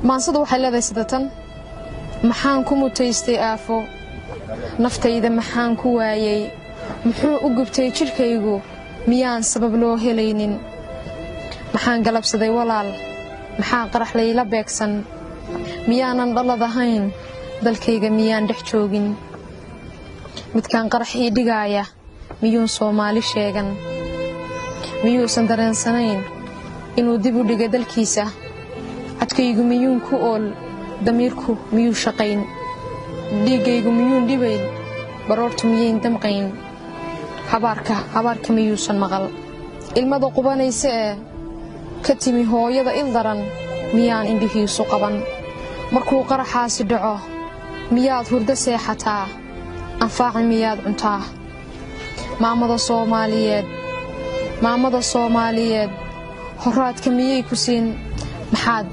maansadu waxay leedahay sidatan maxaan ku mutaystay aafo naftayda maxaan ku waayay muxuu u gubtay jirkaygu miyaan sabab loo helaynin maxaan galabsaday walaal maxaa qarax layla beegsan miyaanan dhalad ahayn dalkayga miyaan dhex joogin midkaan qarax ii dhigaaya miyuun Soomaali sheegan miyuusan dareensanayn inuu dib u dhigay dalkiisa adkaygu miyuun ku ool damiirku miyuu shaqayn dhiigaygu miyuun dhibayn baroortu miyayn damqayn habaarka miyuusan maqal ilmada qubanaysa ee ka timi hooyada il daran miyaan indhihiisu qaban markuu qaraxaasi dhaco miyaad hurdo seexataa anfaaci miyaad cuntaa maamada Soomaaliyeed horaadka miyay ku siin maxaad